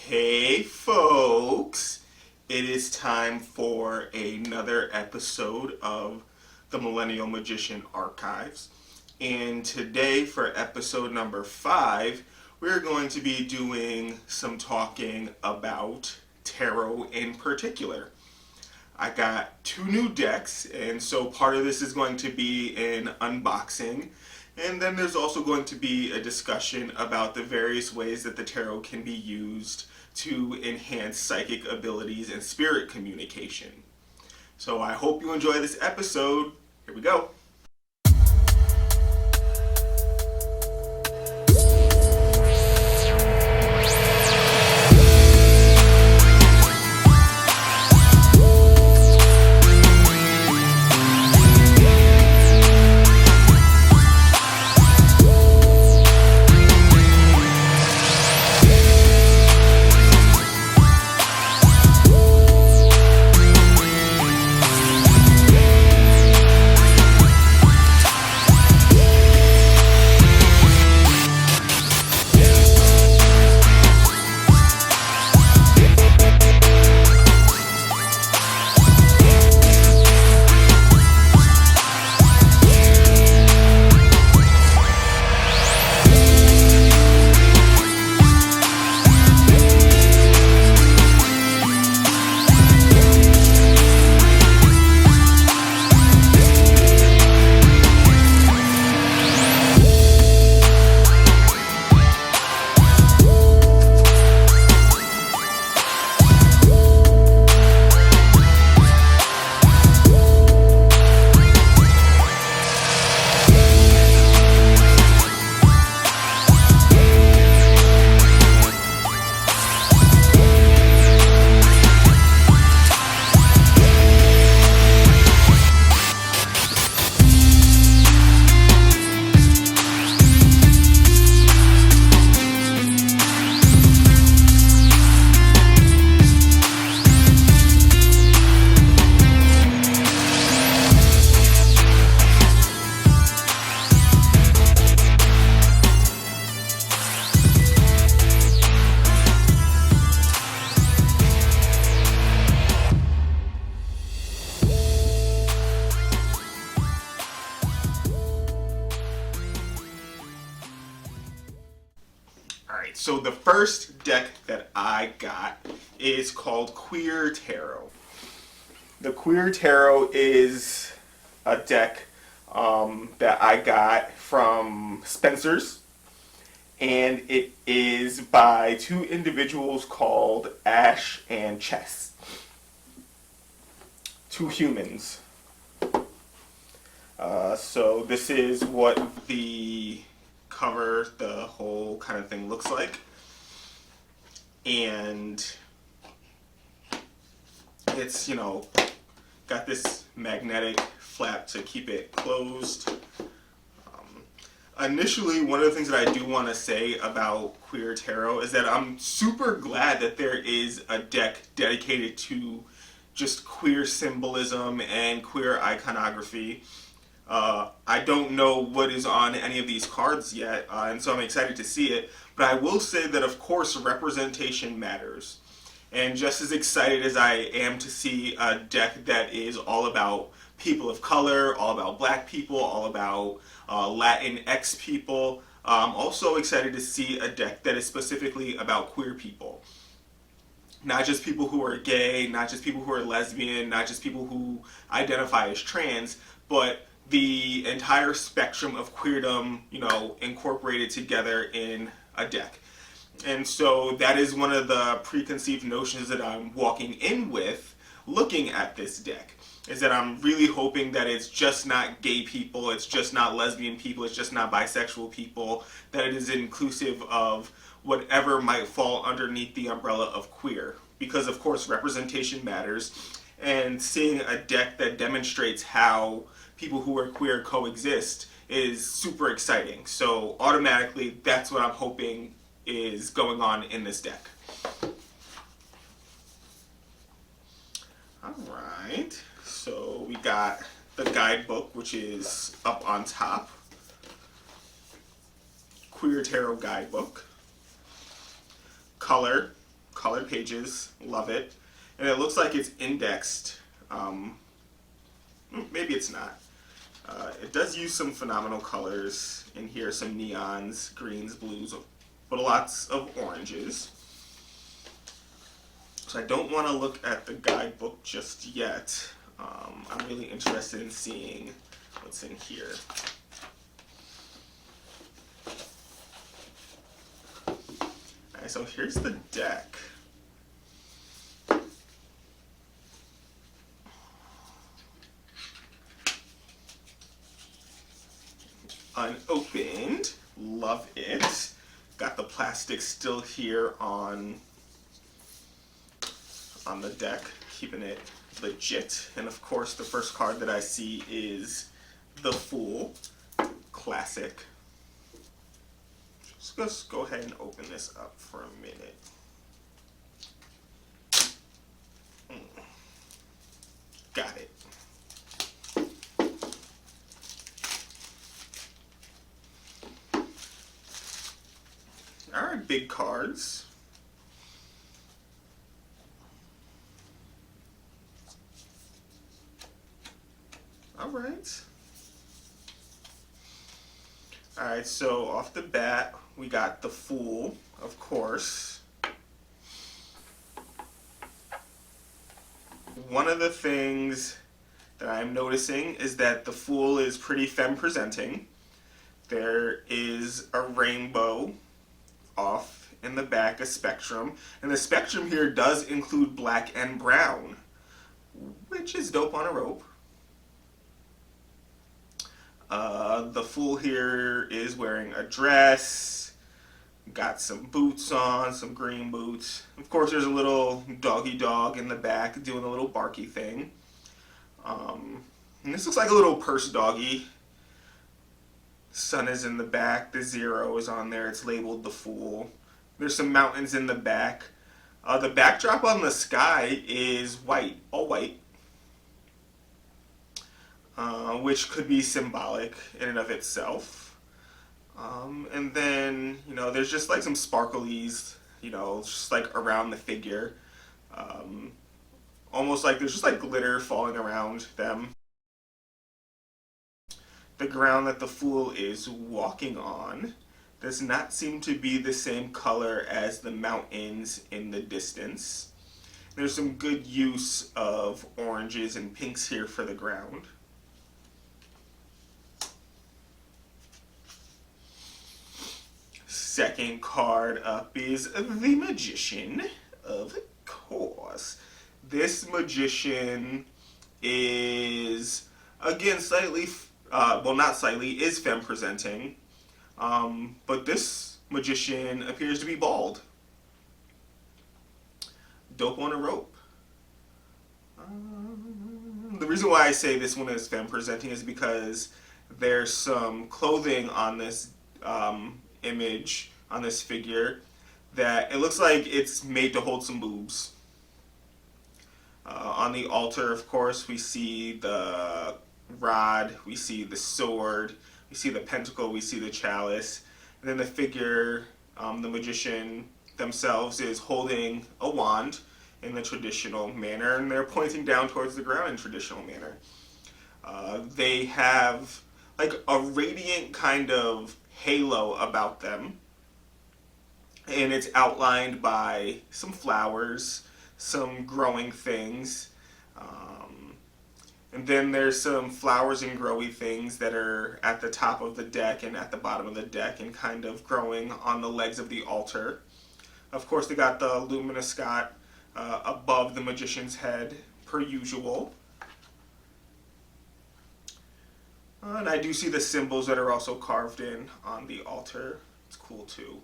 Hey folks, it is time for another episode of the Millennial Magician Archives. And today for episode number 5, we're going to be doing some talking about tarot in particular. I got 2 new decks, and so part of this is going to be an unboxing. And then there's also going to be a discussion about the various ways that the tarot can be used to enhance psychic abilities and spirit communication. So I hope you enjoy this episode. Here we go. Alright, so the first deck that I got is called Queer Tarot. The Queer Tarot is a deck that I got from Spencer's, and it is by 2 individuals called Ash and Chess. 2 humans. So this is what the cover, the whole kind of thing looks like, and it's, got this magnetic flap to keep it closed. Initially, one of the things that I do want to say about Queer Tarot is that I'm super glad that there is a deck dedicated to just queer symbolism and queer iconography. I don't know what is on any of these cards yet, and so I'm excited to see it. But I will say that, of course, representation matters. And just as excited as I am to see a deck that is all about people of color, all about black people, all about Latinx people, I'm also excited to see a deck that is specifically about queer people. Not just people who are gay, not just people who are lesbian, not just people who identify as trans, but the entire spectrum of queerdom, incorporated together in a deck. And so that is one of the preconceived notions that I'm walking in with looking at this deck, is that I'm really hoping that it's just not gay people, it's just not lesbian people, it's just not bisexual people, that it is inclusive of whatever might fall underneath the umbrella of queer. Because, of course, representation matters, and seeing a deck that demonstrates how people who are queer coexist is super exciting. So automatically, that's what I'm hoping is going on in this deck. Alright, so we got the guidebook, which is up on top. Queer Tarot Guidebook. Color colored pages. Love it. And it looks like it's indexed. Maybe it's not. It does use some phenomenal colors in here, some neons, greens, blues, but lots of oranges. So I don't want to look at the guidebook just yet. I'm really interested in seeing what's in here. Alright, so here's the deck. Unopened. Love it. Got the plastic still here on the deck, keeping it legit. And of course, the first card that I see is the Fool. Classic. Just go ahead and open this up for a minute. Got it. Alright, big cards. Alright. Alright, so off the bat, we got the Fool, of course. One of the things that I'm noticing is that the Fool is pretty femme-presenting. There is a rainbow off in the back, a spectrum, and the spectrum here does include black and brown, which is dope on a rope. The Fool here is wearing a dress, got some boots on, some green boots. Of course, there's a little doggy dog in the back doing a little barky thing. And this looks like a little purse doggy. Sun is in the back, the 0 is on there, it's labeled the Fool. There's some mountains in the back. The backdrop on the sky is white, all white. Which could be symbolic in and of itself. And then, there's just like some sparklies, just like around the figure. Almost like there's just like glitter falling around them. The ground that the Fool is walking on does not seem to be the same color as the mountains in the distance. There's some good use of oranges and pinks here for the ground. Second card up is the Magician, of course. This Magician is, again, slightly, not slightly, is femme-presenting. But this Magician appears to be bald. Dope on a rope. The reason why I say this one is femme-presenting is because there's some clothing on this image, on this figure, that it looks like it's made to hold some boobs. On the altar, of course, we see the rod, we see the sword, we see the pentacle, we see the chalice, and then the figure, the magician themselves, is holding a wand in the traditional manner, and they're pointing down towards the ground in traditional manner. They have like a radiant kind of halo about them, and it's outlined by some flowers, some growing things, and then there's some flowers and growy things that are at the top of the deck and at the bottom of the deck and kind of growing on the legs of the altar. Of course, they got the luminoscot above the magician's head, per usual. And I do see the symbols that are also carved in on the altar. It's cool too.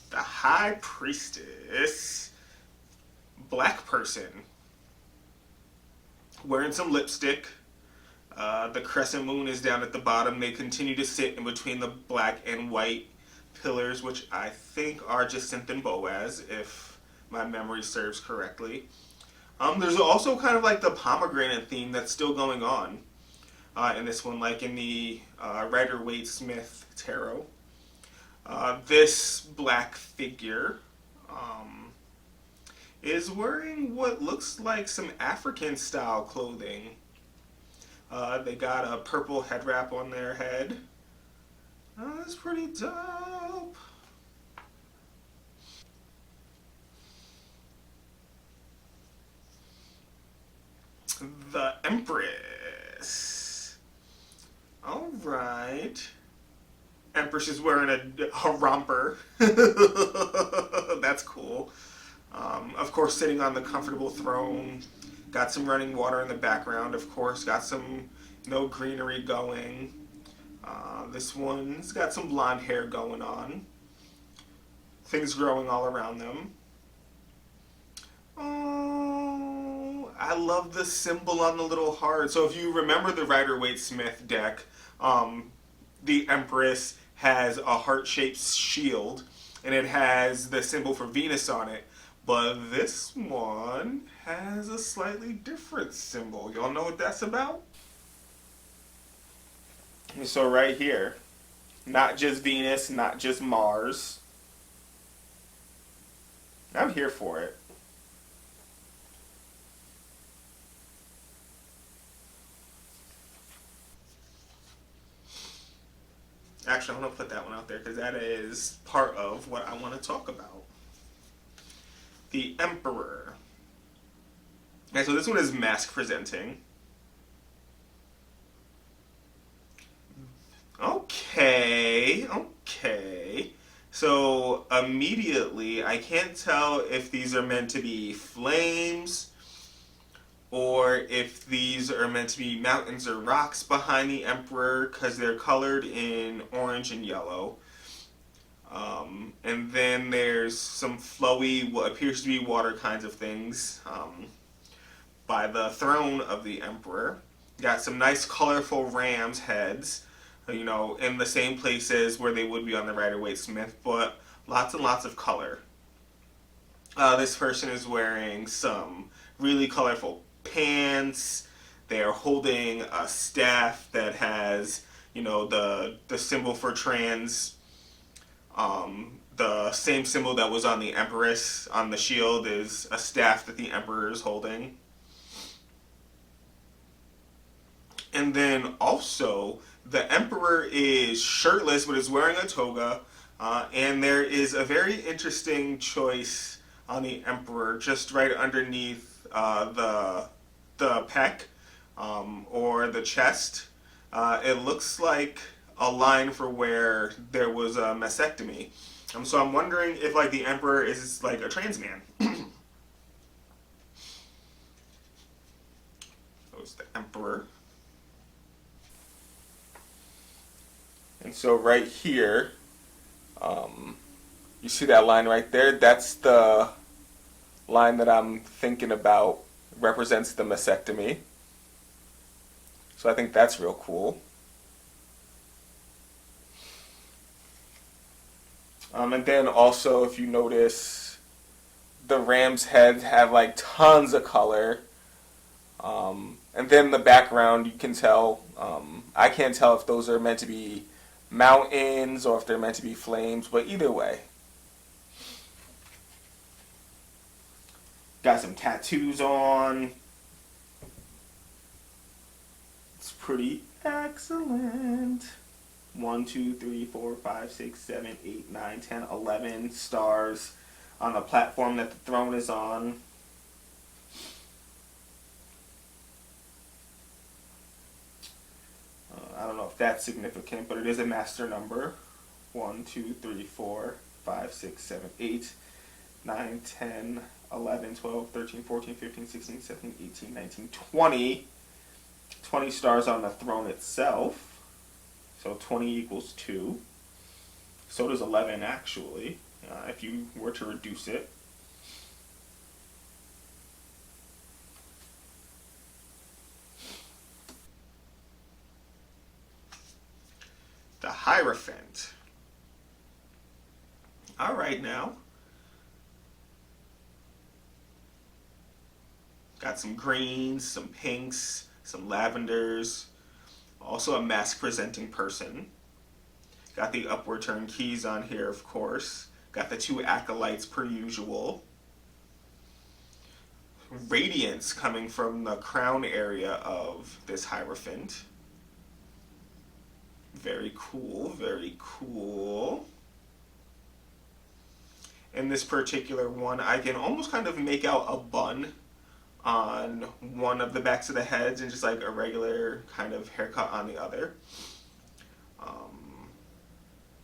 The High Priestess, black person, wearing some lipstick. The crescent moon is down at the bottom. They continue to sit in between the black and white pillars, which I think are Jacinth and Boaz, if my memory serves correctly. There's also kind of like the pomegranate theme that's still going on. in this one, like in the Rider-Waite-Smith tarot. This black figure is wearing what looks like some African style clothing. They got a purple head wrap on their head. That's pretty dope. The Empress. All right. Empress is wearing a romper. That's cool. Of course, sitting on the comfortable throne. Got some running water in the background, of course. Got some greenery going. This one's got some blonde hair going on. Things growing all around them. Oh, I love the symbol on the little heart. So if you remember the Rider-Waite-Smith deck, the Empress has a heart-shaped shield, and it has the symbol for Venus on it. But this one has a slightly different symbol. Y'all know what that's about? So right here, not just Venus, not just Mars. I'm here for it. Actually, I'm going to put that one out there because that is part of what I want to talk about. The Emperor. Okay, so this one is mask presenting. Okay. So immediately, I can't tell if these are meant to be flames or if these are meant to be mountains or rocks behind the Emperor because they're colored in orange and yellow. And then there's some flowy, what appears to be water kinds of things by the throne of the Emperor. Got some nice colorful ram's heads, in the same places where they would be on the Rider-Waite-Smith, but lots and lots of color. This person is wearing some really colorful pants. They are holding a staff that has, the symbol for trans. The same symbol that was on the Empress on the shield is a staff that the Emperor is holding. And then also, the Emperor is shirtless but is wearing a toga. And there is a very interesting choice on the Emperor just right underneath the pec or the chest. It looks like a line for where there was a mastectomy. So I'm wondering if like the Emperor is like a trans man. There's the Emperor. And so right here, you see that line right there? That's the line that I'm thinking about represents the mastectomy. So I think that's real cool. And then also, if you notice, the ram's heads have like tons of color. And then the background, you can tell, I can't tell if those are meant to be mountains or if they're meant to be flames, but either way. Got some tattoos on. It's pretty excellent. 1, 2, 3, 4, 5, 6, 7, 8, 9, 10, 11 stars on the platform that the throne is on. I don't know if that's significant, but it is a master number. 1, 2, 3, 4, 5, 6, 7, 8, 9, 10, 11, 12, 13, 14, 15, 16, 17, 18, 19, 20. 20 stars on the throne itself. So 20 equals 2. So does 11 actually, if you were to reduce it. The Hierophant. All right now. Got some greens, some pinks, some lavenders. Also a mask presenting person. Got the upward turn keys on here, of course. Got the two acolytes per usual. Radiance coming from the crown area of this Hierophant. Very cool, very cool. In this particular one, I can almost kind of make out a bun on one of the backs of the heads and just like a regular kind of haircut on the other.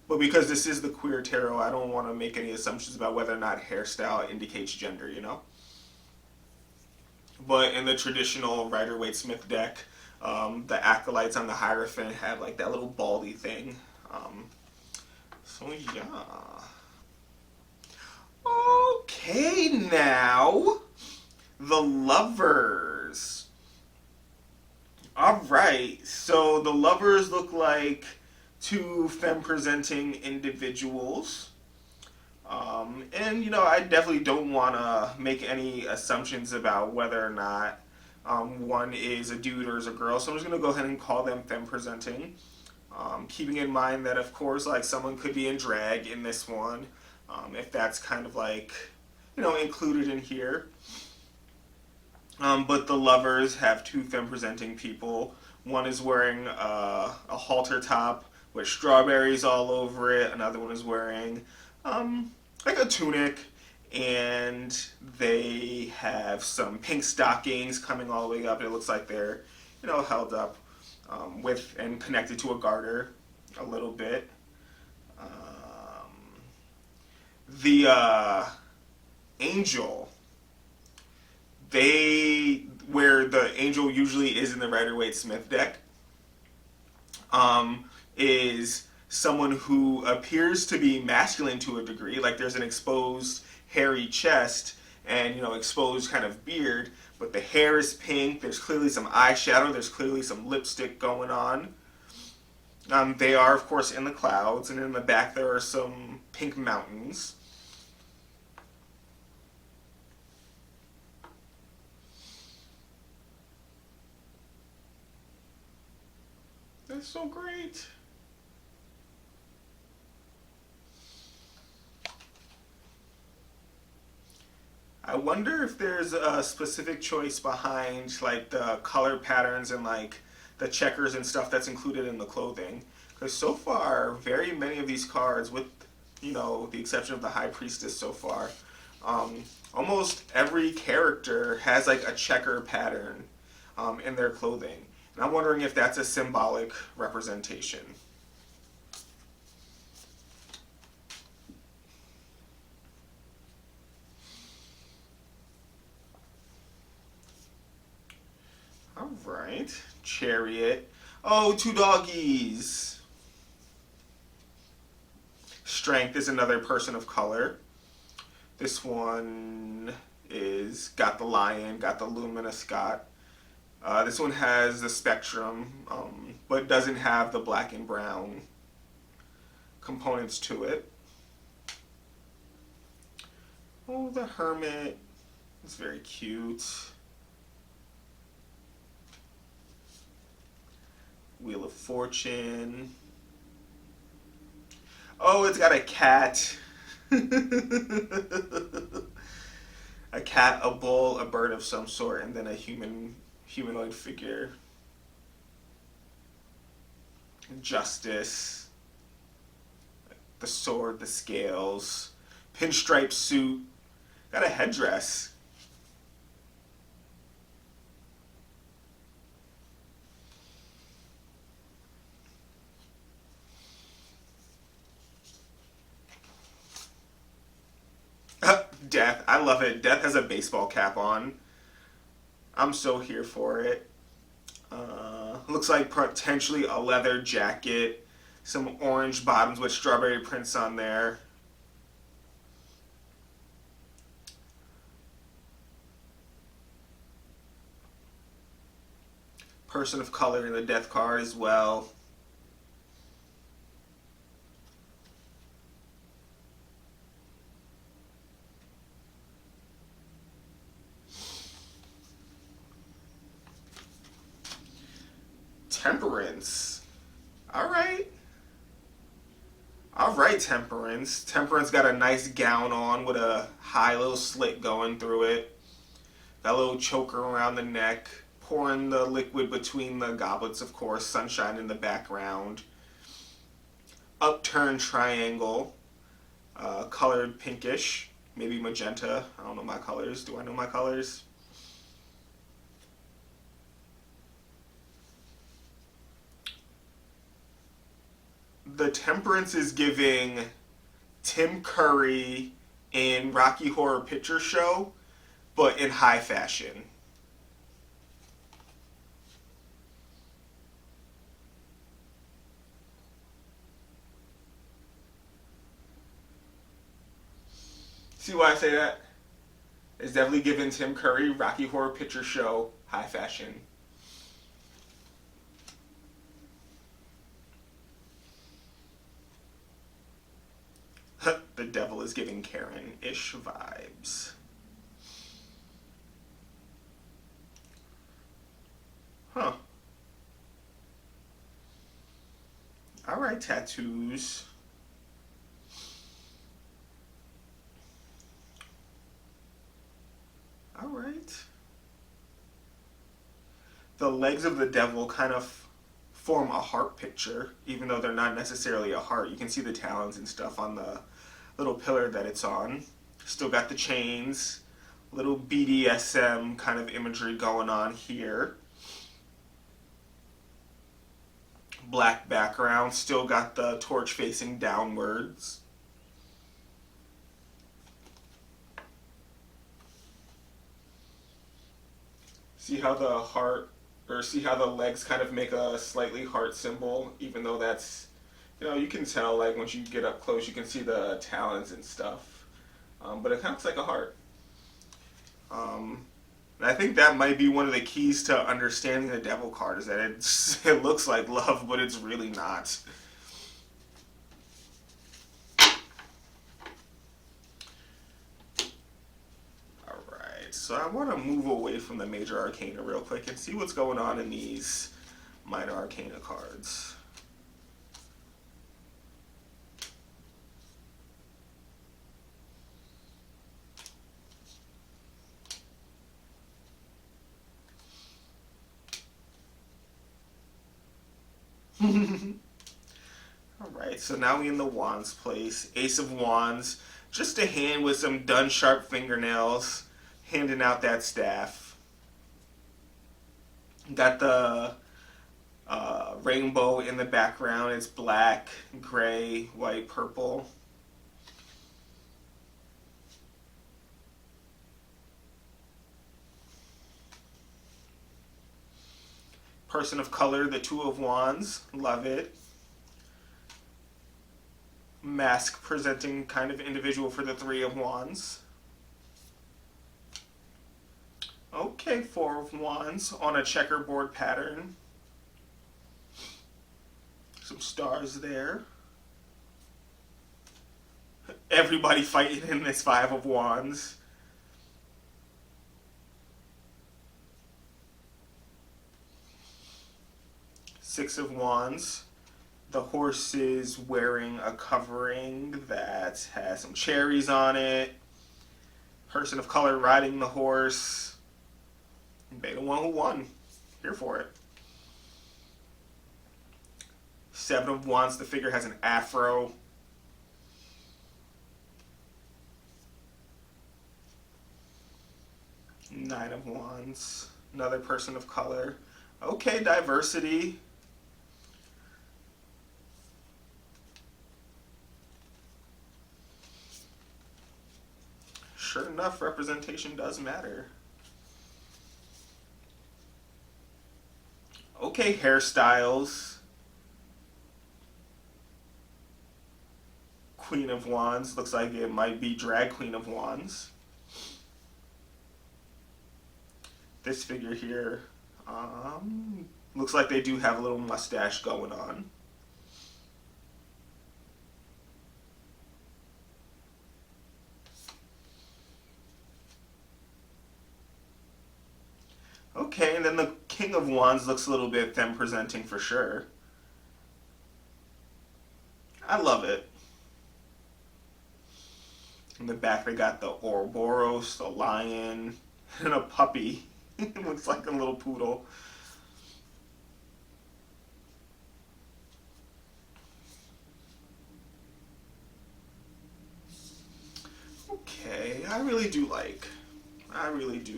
But because this is the queer tarot, I don't want to make any assumptions about whether or not hairstyle indicates gender, you know? But in the traditional Rider-Waite-Smith deck, the acolytes on the Hierophant have like that little baldy thing. So yeah. Okay, now the Lovers. All right, so the Lovers look like two femme-presenting individuals. And, you know, I definitely don't want to make any assumptions about whether or not one is a dude or is a girl. So I'm just going to go ahead and call them femme-presenting. Keeping in mind that, of course, like someone could be in drag in this one. If that's kind of like, you know, included in here. But the Lovers have two femme-presenting people. One is wearing a halter top with strawberries all over it. Another one is wearing like a tunic, and they have some pink stockings coming all the way up. It looks like they're, you know, held up with and connected to a garter a little bit. The angel, where the angel usually is in the Rider-Waite-Smith deck, is someone who appears to be masculine to a degree. Like there's an exposed hairy chest and, you know, exposed kind of beard, but the hair is pink. There's clearly some eyeshadow. There's clearly some lipstick going on. They are, of course, in the clouds, and in the back there are some pink mountains. That's so great. I wonder if there's a specific choice behind like the color patterns and like the checkers and stuff that's included in the clothing. Because so far, very many of these cards, with, you know, the exception of the High Priestess so far, almost every character has like a checker pattern in their clothing. And I'm wondering if that's a symbolic representation. All right, Chariot. Oh, two doggies. Strength is another person of color. This one is got the lion, got the luminous Scott. This one has the spectrum, but doesn't have the black and brown components to it. Oh, the hermit. It's very cute. Wheel of Fortune. Oh, it's got a cat. A cat, a bull, a bird of some sort, and then a humanoid figure. Justice. The sword, the scales. Pinstripe suit. Got a headdress. Death. I love it. Death has a baseball cap on. I'm so here for it. Looks like potentially a leather jacket. Some orange bottoms with strawberry prints on there. Person of color in the death card as well. Temperance. All right. All right, Temperance. Temperance got a nice gown on with a high little slit going through it. Got a little choker around the neck. Pouring the liquid between the goblets, of course. Sunshine in the background. Upturned triangle. Colored pinkish. Maybe magenta. I don't know my colors. Do I know my colors? The Temperance is giving Tim Curry in Rocky Horror Picture Show, but in high fashion. See why I say that? It's definitely giving Tim Curry Rocky Horror Picture Show high fashion. The devil is giving Karen-ish vibes. Huh. Alright, tattoos. Alright. The legs of the devil kind of form a heart picture, even though they're not necessarily a heart. You can see the talons and stuff on the little pillar that it's on. Still got the chains. Little BDSM kind of imagery going on here. Black background. Still got the torch facing downwards. See how the heart, or see how the legs kind of make a slightly heart symbol, even though that's, you can tell, like, once you get up close, you can see the talons and stuff. But it kind of looks like a heart. And I think that might be one of the keys to understanding the devil card, is that it looks like love, but it's really not. Alright, so I want to move away from the major arcana real quick and see what's going on in these minor arcana cards. Alright, so now we in the Wands place. Ace of Wands. Just a hand with some done sharp fingernails. Handing out that staff. Got the rainbow in the background. It's black, gray, white, purple. Person of color, the Two of Wands. Love it. Mask presenting kind of individual for the Three of Wands. Okay, Four of Wands on a checkerboard pattern. Some stars there. Everybody fighting in this Five of Wands. Six of Wands. The horse is wearing a covering that has some cherries on it. Person of color riding the horse. They the one who won. Here for it. Seven of Wands. The figure has an afro. Nine of Wands. Another person of color. Okay, diversity. Sure enough, representation does matter. Okay, hairstyles. Queen of Wands. Looks like it might be Drag Queen of Wands. This figure here, looks like they do have a little mustache going on. Okay, and then the King of Wands looks a little bit femme presenting for sure. I love it. In the back, they got the Ouroboros, the lion, and a puppy. It looks like a little poodle. Okay, I really do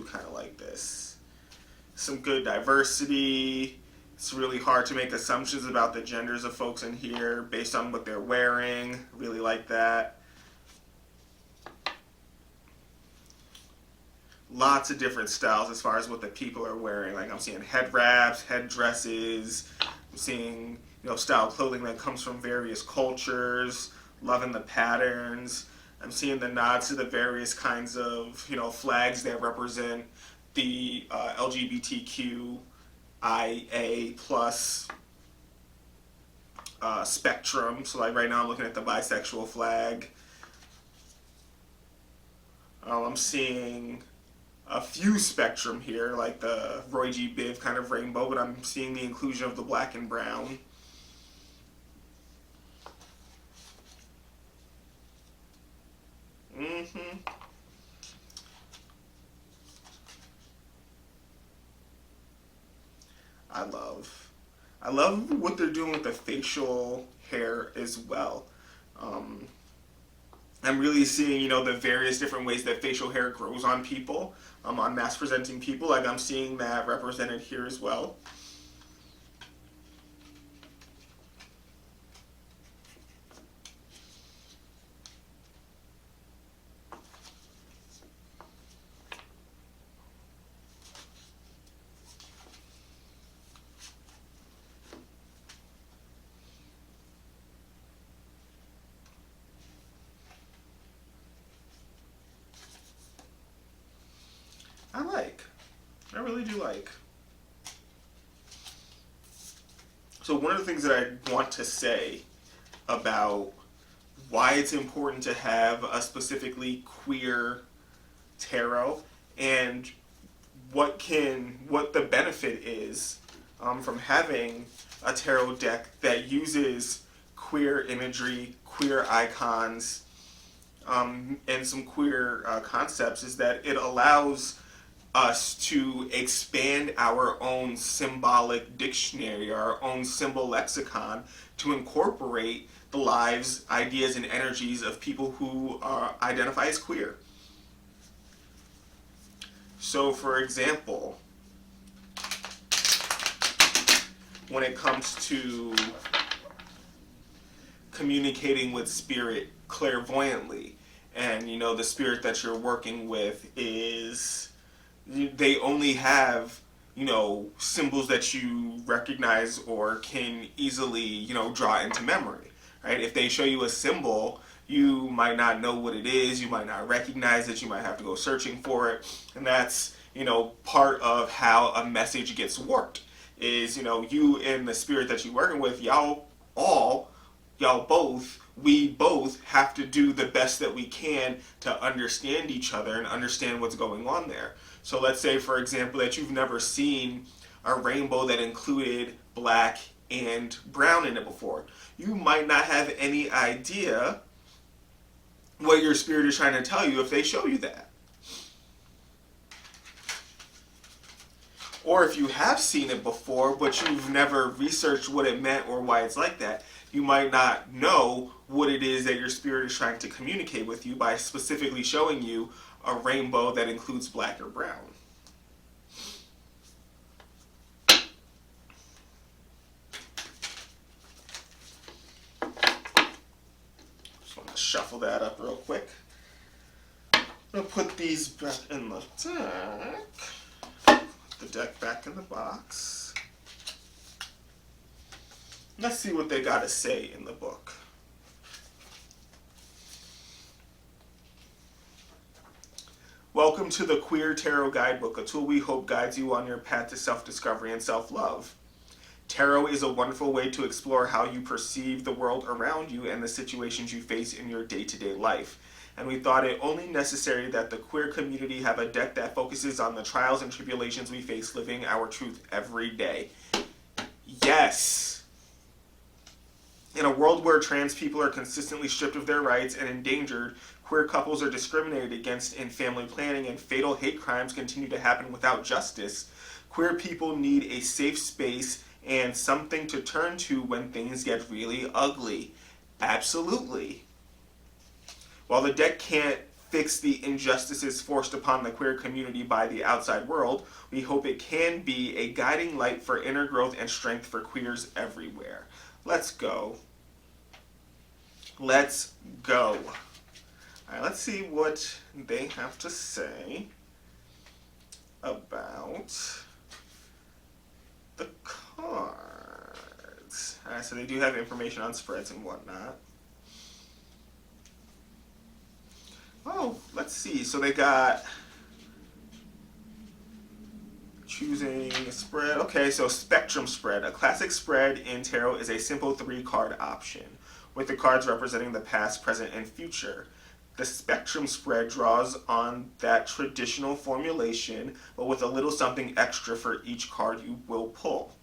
kind of like this. Some good diversity. It's really hard to make assumptions about the genders of folks in here based on what they're wearing. Really like that. Lots of different styles as far as what the people are wearing. Like I'm seeing head wraps, head dresses. I'm seeing, style clothing that comes from various cultures. Loving the patterns. I'm seeing the nods to the various kinds of, flags that represent the LGBTQIA plus spectrum. So like right now I'm looking at the bisexual flag. I'm seeing a few spectrum here, like the Roy G. Biv kind of rainbow, but I'm seeing the inclusion of the black and brown. I love what they're doing with the facial hair as well. I'm really seeing, the various different ways that facial hair grows on people, on mass presenting people. Like I'm seeing that represented here as well. I really do like. So one of the things that I want to say about why it's important to have a specifically queer tarot and what the benefit is from having a tarot deck that uses queer imagery, queer icons, and some queer concepts is that it allows us to expand our own symbolic dictionary, our own symbol lexicon, to incorporate the lives, ideas, and energies of people who identify as queer. So, for example, when it comes to communicating with spirit clairvoyantly, and the spirit that you're working with is, they only have symbols that you recognize or can easily draw into memory, right? If they show you a symbol, you might not know what it is, you might not recognize it, you might have to go searching for it, and that's part of how a message gets warped. Is you and the spirit that you're working with, we both have to do the best that we can to understand each other and understand what's going on there. So let's say, for example, that you've never seen a rainbow that included black and brown in it before. You might not have any idea what your spirit is trying to tell you if they show you that. Or if you have seen it before, but you've never researched what it meant or why it's like that, you might not know what it is that your spirit is trying to communicate with you by specifically showing you a rainbow that includes black or brown. Just want to shuffle that up real quick. I'm going to put these back in the deck. Put the deck back in the box. Let's see what they got to say in the book. Welcome to the Queer Tarot Guidebook, a tool we hope guides you on your path to self-discovery and self-love. Tarot is a wonderful way to explore how you perceive the world around you and the situations you face in your day-to-day life. And we thought it only necessary that the queer community have a deck that focuses on the trials and tribulations we face living our truth every day. Yes! In a world where trans people are consistently stripped of their rights and endangered, queer couples are discriminated against in family planning, and fatal hate crimes continue to happen without justice, queer people need a safe space and something to turn to when things get really ugly. Absolutely. While the deck can't fix the injustices forced upon the queer community by the outside world, we hope it can be a guiding light for inner growth and strength for queers everywhere. Let's go. Let's go. Alright, let's see what they have to say about the cards. Alright, so they do have information on spreads and whatnot. Oh, let's see. So they got choosing a spread. Okay, so spectrum spread. A classic spread in tarot is a simple 3-card option, with the cards representing the past, present, and future. The spectrum spread draws on that traditional formulation, but with a little something extra for each card you will pull.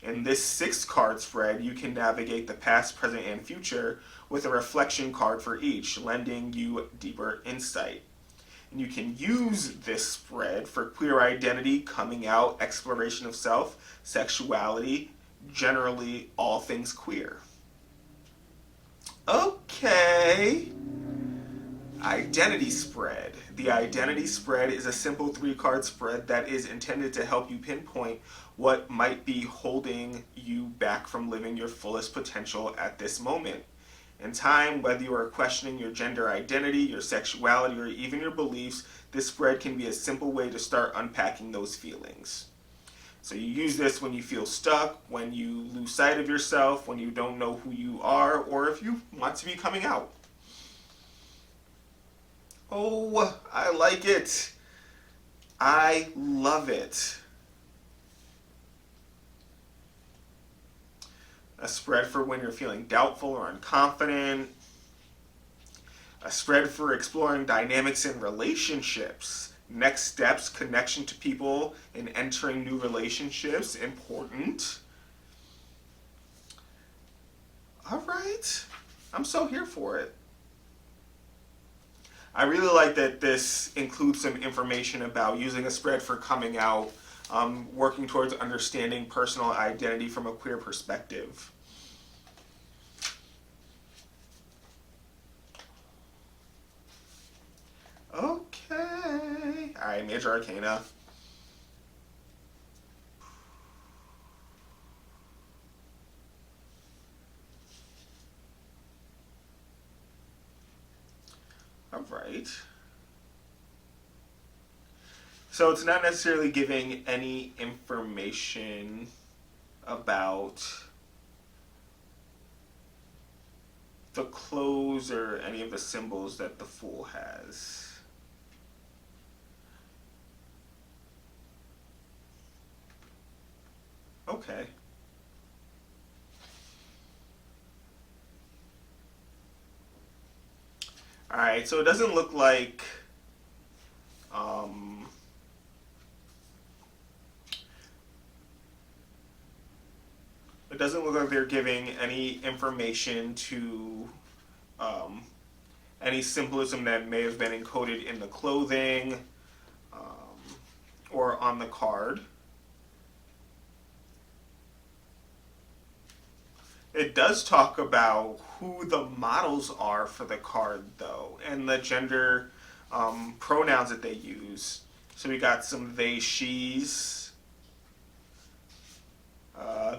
In this 6-card spread, you can navigate the past, present, and future with a reflection card for each, lending you deeper insight. And you can use this spread for queer identity, coming out, exploration of self, sexuality, generally all things queer. Okay. Identity spread. The identity spread is a simple 3-card spread that is intended to help you pinpoint what might be holding you back from living your fullest potential at this moment in time. Whether you are questioning your gender identity, your sexuality, or even your beliefs, this spread can be a simple way to start unpacking those feelings. So you use this when you feel stuck, when you lose sight of yourself, when you don't know who you are, or if you want to be coming out. Oh, I like it. I love it. A spread for when you're feeling doubtful or unconfident. A spread for exploring dynamics in relationships. Next steps, connection to people, and entering new relationships. Important. All right. I'm so here for it. I really like that this includes some information about using a spread for coming out, working towards understanding personal identity from a queer perspective. Okay. Alright, Major Arcana. Alright. So it's not necessarily giving any information about the clothes or any of the symbols that the Fool has. Okay. Alright, so it doesn't look like they're giving any information to any symbolism that may have been encoded in the clothing or on the card. It does talk about who the models are for the card, though, and the gender pronouns that they use. So we got some they, she's,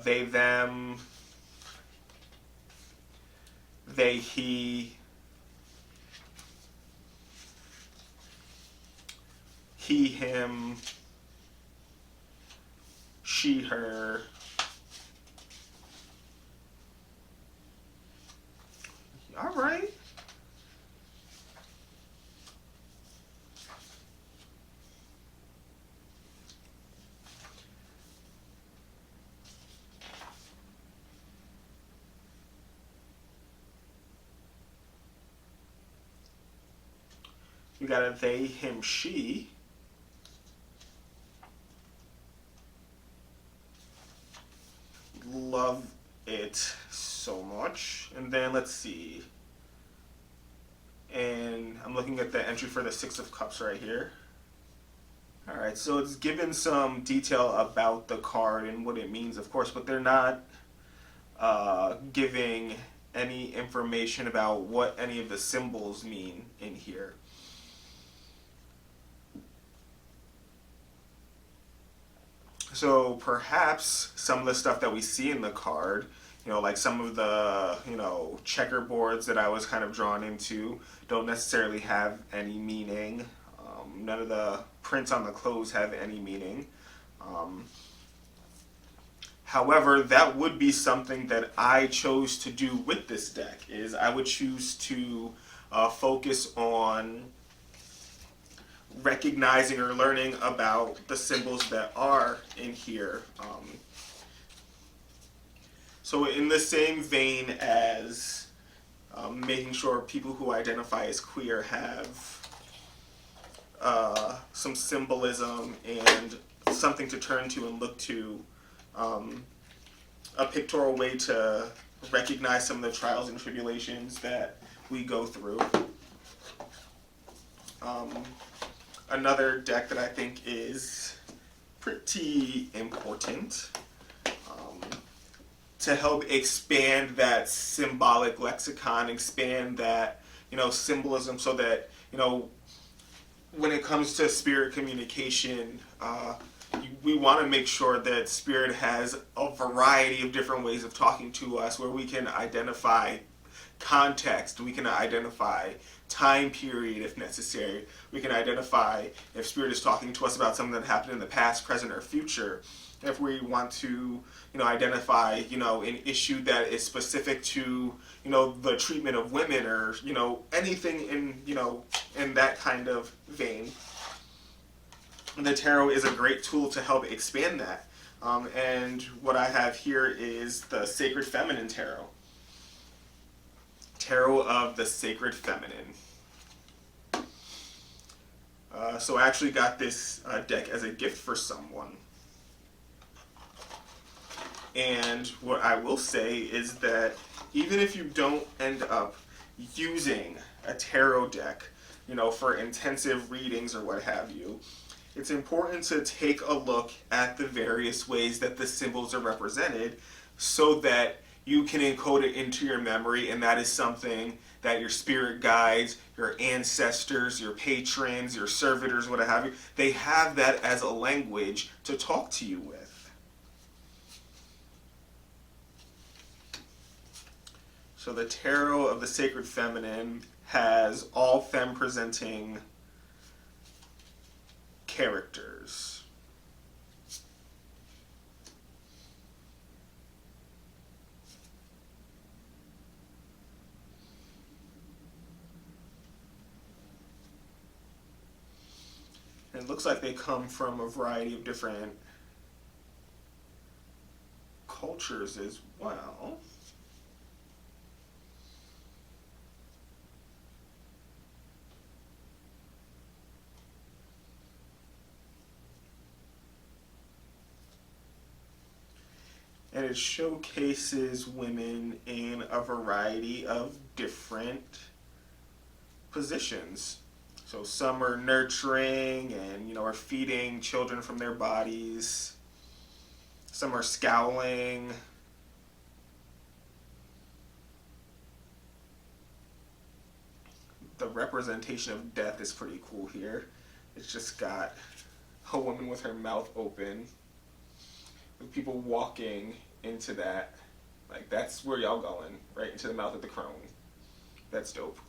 they, them, they, he, him, she, her. All right. We got a they, him, she. Love it so much. And then let's see. And I'm looking at the entry for the Six of Cups right here. Alright, so it's given some detail about the card and what it means, of course, but they're not giving any information about what any of the symbols mean in here. So perhaps some of the stuff that we see in the card, like some of the, checkerboards that I was kind of drawn into don't necessarily have any meaning. None of the prints on the clothes have any meaning. However, that would be something that I chose to do with this deck, is I would choose to focus on recognizing or learning about the symbols that are in here. So in the same vein as making sure people who identify as queer have some symbolism and something to turn to and look to, a pictorial way to recognize some of the trials and tribulations that we go through. Another deck that I think is pretty important to help expand that symbolic lexicon, expand that, symbolism, so that, when it comes to spirit communication, we want to make sure that spirit has a variety of different ways of talking to us, where we can identify context, we can identify time period if necessary, we can identify if spirit is talking to us about something that happened in the past, present, or future. If we want to, identify, an issue that is specific to, the treatment of women, or, anything in that kind of vein. The tarot is a great tool to help expand that. And what I have here is the Sacred Feminine Tarot. Tarot of the Sacred Feminine. So I actually got this deck as a gift for someone. And what I will say is that even if you don't end up using a tarot deck, for intensive readings or what have you, it's important to take a look at the various ways that the symbols are represented, so that you can encode it into your memory, and that is something that your spirit guides, your ancestors, your patrons, your servitors, what have you, they have that as a language to talk to you with. So the Tarot of the Sacred Feminine has all femme-presenting characters. And it looks like they come from a variety of different cultures as well. And it showcases women in a variety of different positions. So some are nurturing and, are feeding children from their bodies. Some are scowling. The representation of death is pretty cool here. It's just got a woman with her mouth open, with people walking into that. Like, that's where y'all going, right into the mouth of the crone. That's dope.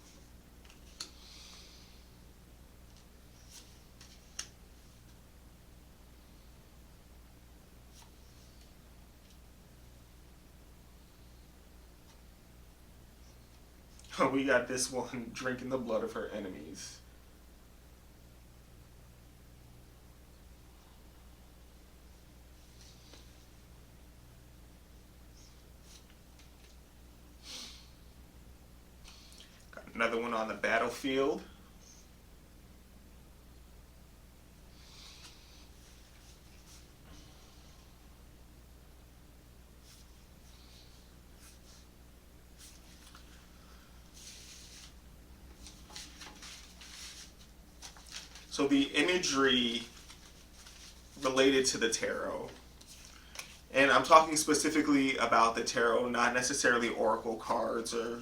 We got this one drinking the blood of her enemies. Got another one on the battlefield. So the imagery related to the tarot, and I'm talking specifically about the tarot, not necessarily oracle cards or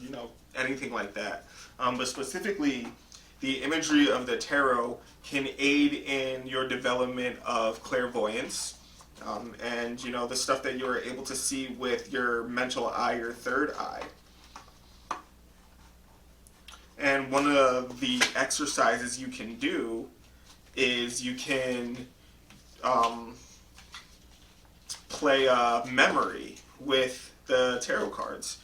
anything like that, but specifically the imagery of the tarot can aid in your development of clairvoyance, and the stuff that you're able to see with your mental eye, your third eye. And one of the exercises you can do is you can play a memory with the tarot cards,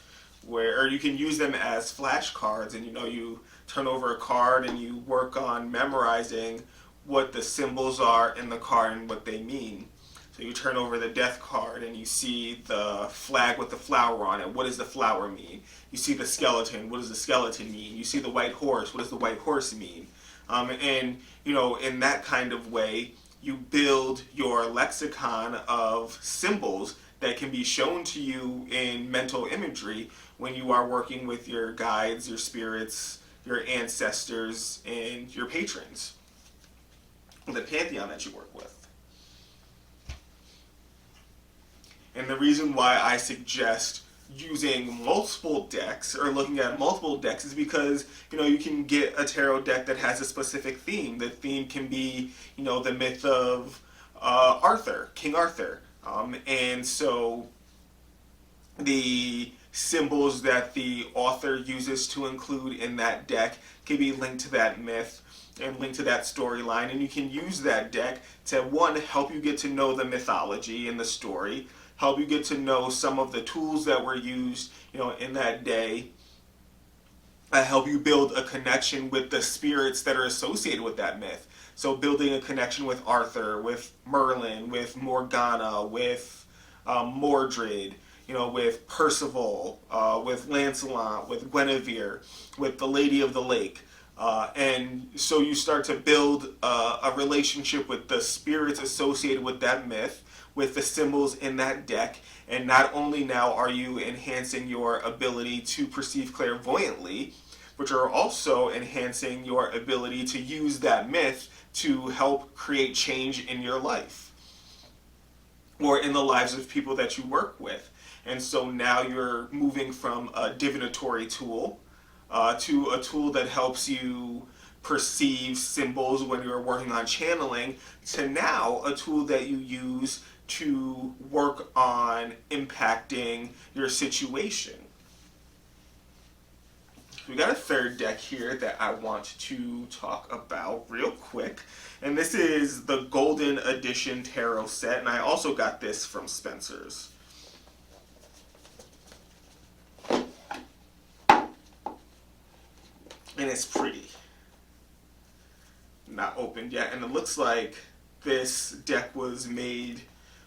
or you can use them as flashcards, and you turn over a card and you work on memorizing what the symbols are in the card and what they mean. So you turn over the death card and you see the flag with the flower on it. What does the flower mean? You see the skeleton. What does the skeleton mean? You see the white horse. What does the white horse mean? And in that kind of way, you build your lexicon of symbols that can be shown to you in mental imagery when you are working with your guides, your spirits, your ancestors, and your patrons, the pantheon that you work with. And the reason why I suggest using multiple decks or looking at multiple decks is because you can get a tarot deck that has a specific theme. The theme can be the myth of Arthur, King Arthur, and so the symbols that the author uses to include in that deck can be linked to that myth and linked to that storyline, and you can use that deck to, one, help you get to know the mythology and the story, help you get to know some of the tools that were used in that day, help you build a connection with the spirits that are associated with that myth. So building a connection with Arthur, with Merlin, with Morgana, with Mordred, with Percival, with Lancelot, with Guinevere, with the Lady of the Lake. And so you start to build a relationship with the spirits associated with that myth, with the symbols in that deck, and not only now are you enhancing your ability to perceive clairvoyantly, but you're also enhancing your ability to use that myth to help create change in your life or in the lives of people that you work with. And so now you're moving from a divinatory tool to a tool that helps you perceive symbols when you're working on channeling, to now a tool that you use to work on impacting your situation. We got a third deck here that I want to talk about real quick, and this is the Golden Edition Tarot set, and I also got this from Spencer's. And it's pretty. Not opened yet, and it looks like this deck was made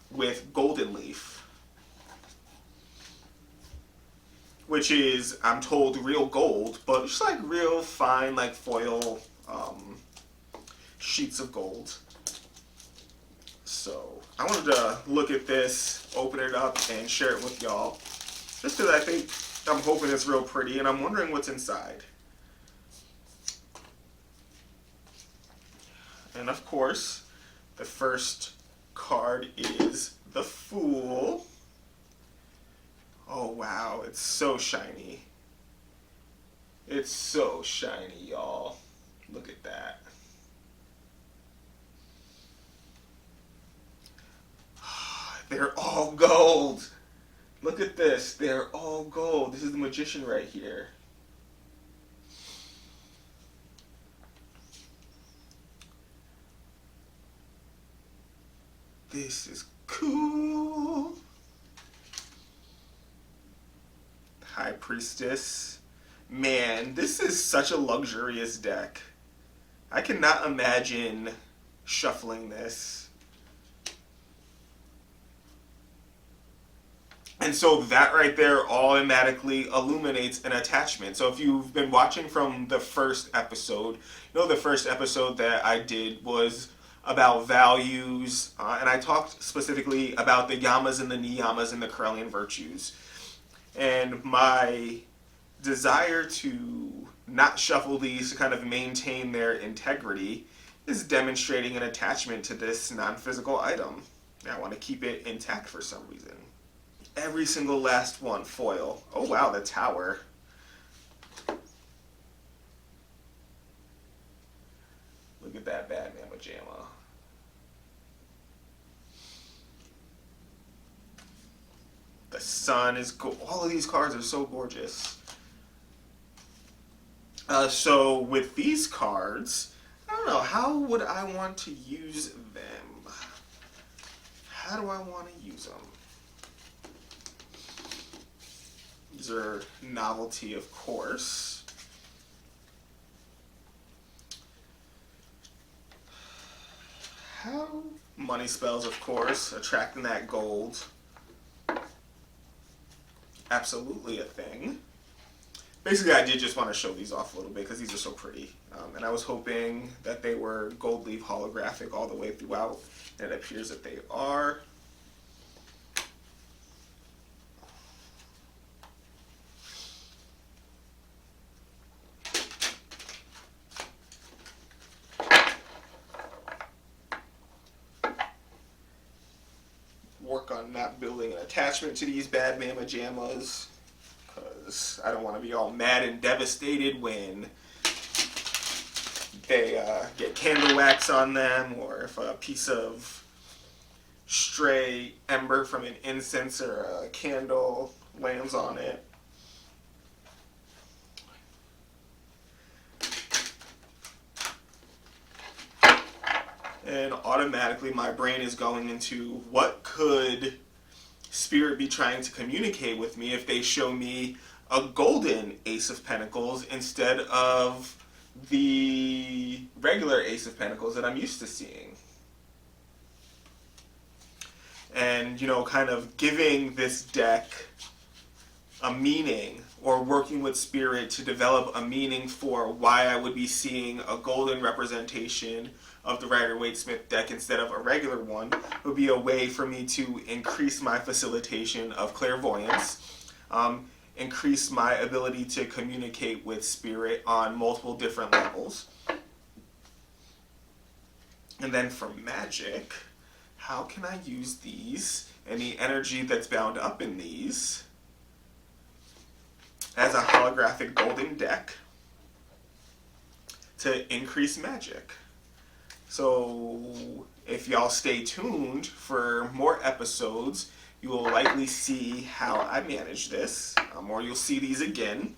with golden leaf, which is, I'm told, real gold, but just like real fine, like foil sheets of gold. So I wanted to look at this, open it up, and share it with y'all, just because I'm hoping it's real pretty, and I'm wondering what's inside. And of course, the first card is the Fool. Oh wow, it's so shiny. It's so shiny, y'all. Look at that. They're all gold. Look at this. They're all gold. This is the Magician right here. This is cool. High Priestess. Man, this is such a luxurious deck. I cannot imagine shuffling this. And so that right there automatically illuminates an attachment. So if you've been watching from the first episode, the first episode that I did was about values, and I talked specifically about the yamas and the niyamas and the Correllian virtues. And my desire to not shuffle these to kind of maintain their integrity is demonstrating an attachment to this non-physical item. I want to keep it intact for some reason. Every single last one foil. Oh wow, the tower. Look at that bad mamma jamma. The sun is all of these cards are so gorgeous. So with these cards, I don't know, how would I want to use them? How do I want to use them? These are novelty, of course. How? Money spells, of course, attracting that gold. Absolutely a thing. Basically, I did just want to show these off a little bit because these are so pretty. And I was hoping that they were gold leaf holographic all the way throughout. And it appears that they are. Work on not building an attachment to these bad mamma jammas, because I don't want to be all mad and devastated when they get candle wax on them, or if a piece of stray ember from an incense or a candle lands on it. And automatically my brain is going into what could Spirit be trying to communicate with me if they show me a golden Ace of Pentacles instead of the regular Ace of Pentacles that I'm used to seeing. And, you know, kind of giving this deck a meaning, or working with Spirit to develop a meaning for why I would be seeing a golden representation of the Rider-Waite-Smith deck instead of a regular one would be a way for me to increase my facilitation of clairvoyance, increase my ability to communicate with Spirit on multiple different levels. And then for magic, how can I use these and the energy that's bound up in these as a holographic golden deck to increase magic? So if y'all stay tuned for more episodes, you will likely see how I manage this, or you'll see these again.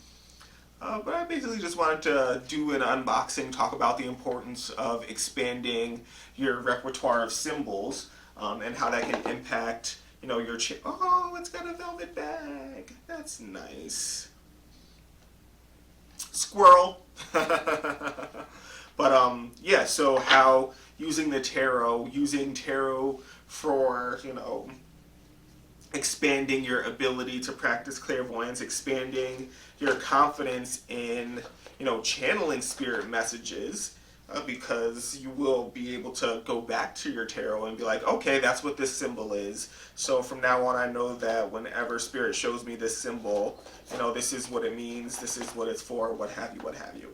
But I basically just wanted to do an unboxing, talk about the importance of expanding your repertoire of symbols, and how that can impact, you know, your oh, it's got a velvet bag. That's nice. Squirrel. But yeah, so how using tarot for, you know, expanding your ability to practice clairvoyance, expanding your confidence in, you know, channeling spirit messages, because you will be able to go back to your tarot and be like, okay, that's what this symbol is. So from now on, I know that whenever Spirit shows me this symbol, you know, this is what it means, this is what it's for, what have you, what have you.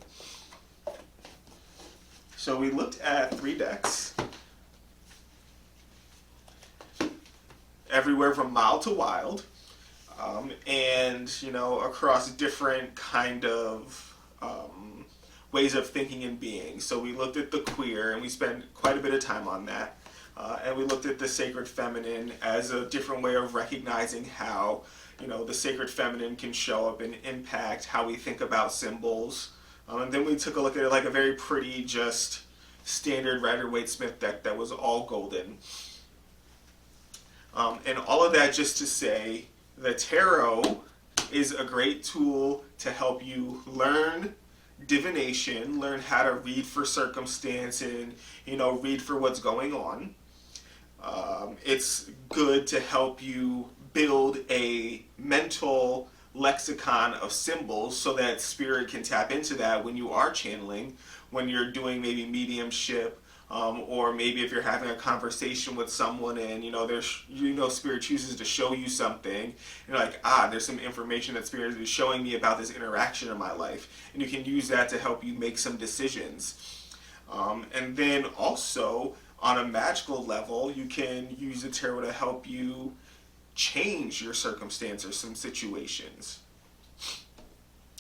So we looked at 3 decks, everywhere from mild to wild, and, you know, across different kind of ways of thinking and being. So we looked at the queer, and we spent quite a bit of time on that. And we looked at the sacred feminine as a different way of recognizing how, you know, the sacred feminine can show up and impact how we think about symbols. And then we took a look at it like a very pretty, just standard Rider-Waite-Smith deck that was all golden. And all of that just to say, the tarot is a great tool to help you learn divination, learn how to read for circumstance and, you know, read for what's going on. It's good to help you build a mental lexicon of symbols so that Spirit can tap into that when you are channeling, when you're doing maybe mediumship, or maybe if you're having a conversation with someone and, you know, there's, you know, Spirit chooses to show you something, and you're like, there's some information that Spirit is showing me about this interaction in my life, and you can use that to help you make some decisions. And then also, on a magical level, you can use the tarot to help you change your circumstance or some situations.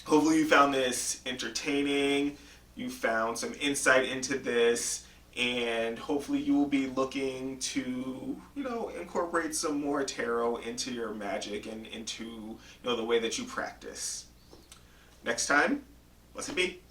Hopefully you found this entertaining, you found some insight into this, and hopefully you will be looking to, incorporate some more tarot into your magic and into, the way that you practice. Next time, blessed be.